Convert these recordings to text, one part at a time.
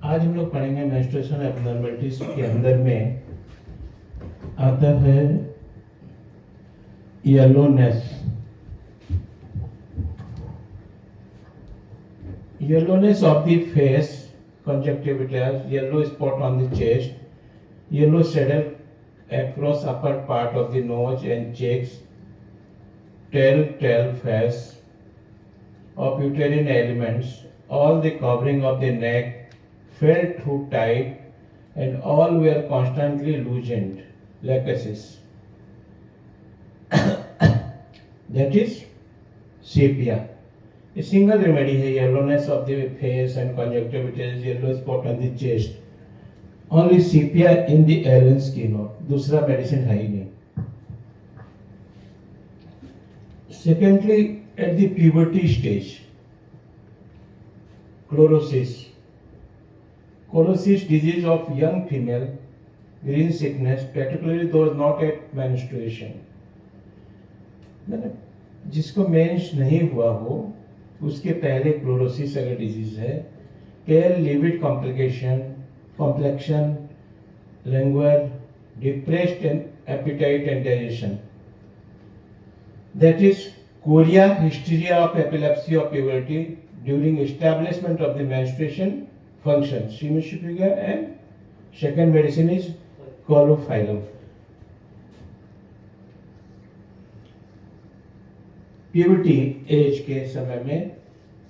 आज हम लोग पढ़ेंगे मेंस्ट्रुएशन एब्नॉर्मलिटीज के अंदर में आता है yellowness of the face, conjunctivitis, yellow spot on the chest, yellow shadow across upper part of the nose and cheeks, telltale face of uterine elements, all the covering of the neck felt too tight, and all were constantly loosened, lachesis. That is sepia. A single remedy है yellowness of the face and conjunctivitis, yellow spot on the chest. Only sepia in the alien skin. दूसरा medicine है ही नहीं. Secondly, at the puberty stage, chlorosis. Chlorosis disease of young female, green sickness, particularly those not at menstruation. जिसको menses नहीं हुआ हो उसके पहले chlorosis अगर डिजीज है, tell livid complication, complexion, language, depressed appetite and digestion. That is chorea, hysteria of epilepsy of puberty during establishment of the menstruation function. Hemiphilia, and second medicine is chlorophylum. Puberty age के समय में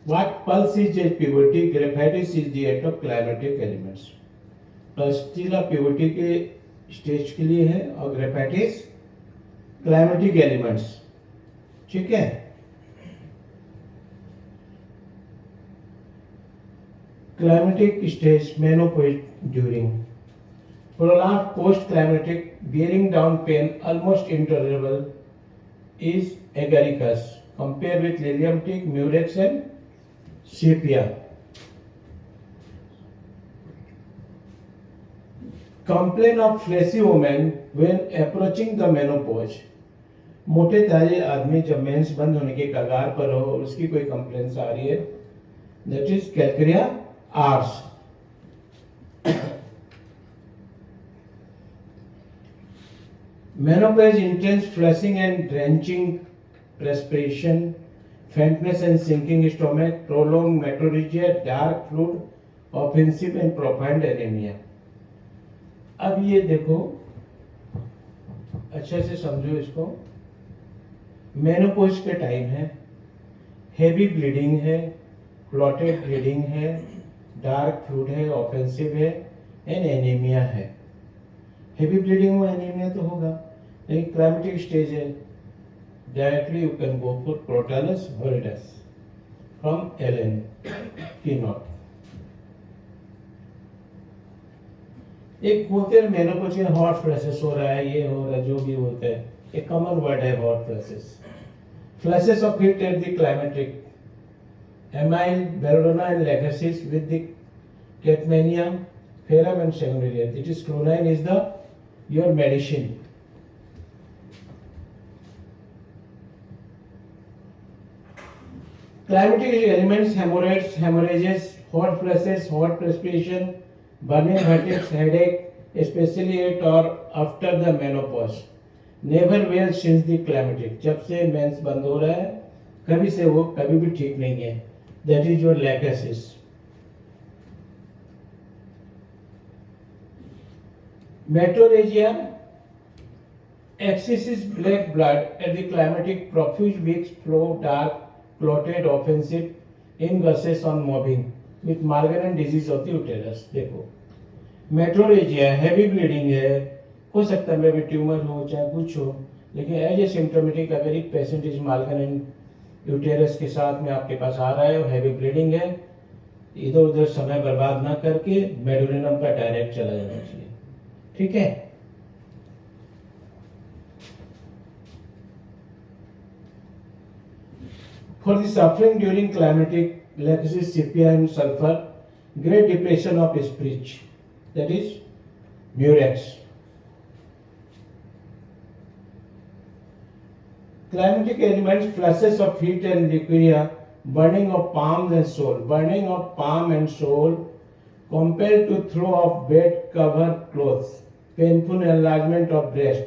what pulse is at puberty, graphitis is the act of climatic elements. पल्सटीला puberty के stage के लिए है और graphites climatic elements. ठीक है. Climatic stage, menopause during. Prolonged post-climatic, bearing down pain, almost intolerable, is agaricus. Compare with lilium tick, murex and sepia. Complaint of fleshy woman when approaching the menopause. मोटे ताजे आदमी जब mains बंद होने के कगार पर हो और उसकी कोई कंप्लेंट्स आ रही है, that is calcarea ars. Menopause intense flushing and drenching perspiration, faintness and sinking stomach, prolonged metorrhagia, dark fluid, offensive and profound anemia. अब ये देखो, अच्छे से समझो इसको. मेनोपॉज के टाइम है, हेवी ब्लीडिंग है, क्लॉटेड ब्लीडिंग है, डार्क फ्लूइड है, ऑफेंसिव है एंड एनीमिया है. हेवी ब्लीडिंग हो, एनीमिया तो होगा, लेकिन क्लाइमेटिक स्टेज है. Directly you can go for Crotalus horridus from Allen keynote. एक बोलते हैं मेनोपॉज में हॉट फ्लैशेस हो रहा है, ये हो रहा है, जो भी बोलते हैं, एक कॉमन वर्ड है hot flashes. Flashes of heat at the climatic, amyl, belladonna and lachesis with the Cattmania, ferrum and Segonarian. It is chlorine is the your medicine. Climatic elements, hemorrhoids, hemorrhages, hot flashes, hot perspiration, burning headaches, headache, especially at or after the menopause. Never well since the climatic. जब से mains बंद हो रहा है, कभी से वो कभी भी ठीक नहीं है. That is your lachesis. Metorrhagia, excessive black blood at the climatic, profuse weak flow, dark, clotted, offensive, in gushes on mobbing with Margaret disease of the uterus. देखो, मेट्रोरेजिया हैवी ब्लीडिंग है, हो सकता है मे भी ट्यूमर हो चाहे कुछ हो, लेकिन एज ए सिम्टोमेटिक अगर एक पेशेंट इज मार्गन यूटेरस के साथ में आपके पास आ रहा है और हैवी ब्लीडिंग है, इधर उधर समय बर्बाद ना करके मेडोलिनम का डायरेक्ट चला जाना चाहिए. ठीक है. For the suffering during climatic, lachesis, sepia and sulfur, great depression of speech, that is murex. Climatic elements, flashes of heat and liquiria, burning of palms and soul. Burning of palm and soul Compared to throw of bed cover clothes, painful enlargement of breast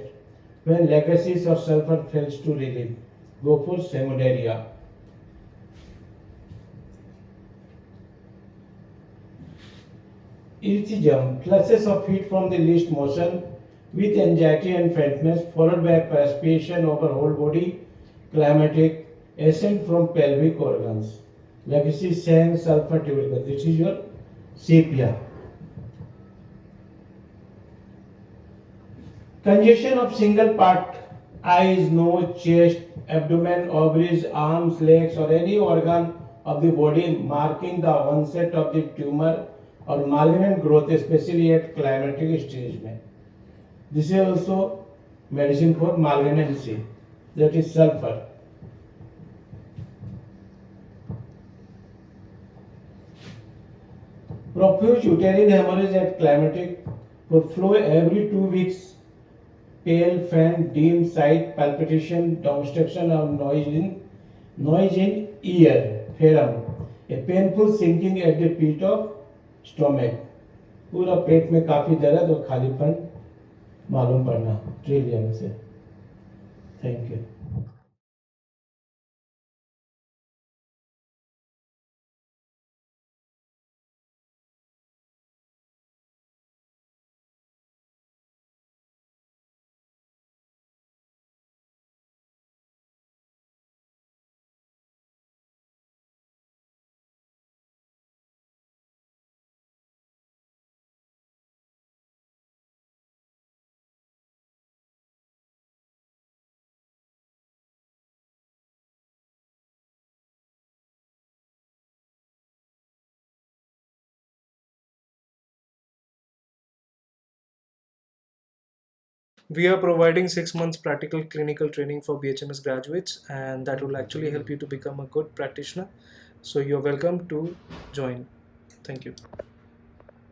when legacies of sulfur fails to relieve. Go for hemodiarrhea. Erythema, flashes of heat from the least motion with anxiety and faintness followed by perspiration over whole body, climatic, ascent from pelvic organs. Legacy saying sulfur tubercle. This is your sepia. Congestion of single part, eyes, nose, chest, abdomen, ovaries, arms, legs, or any organ of the body marking the onset of the tumor or malignant growth, especially at climatic stage. This is also medicine for malignancy, that is sulfur. Profuse uterine hemorrhage at climatic would flow every 2 weeks. Pale, faint, dim sight, palpitation, obstruction or noise in ear, pherum. A painful sinking at the pit of stomach. पूरा पेट में काफी दर्द और खालीपन मालूम पड़ना trillion से. Thank you. We are providing 6 months practical clinical training for BHMS graduates, and that will actually help you to become a good practitioner. So you're welcome to join. Thank you.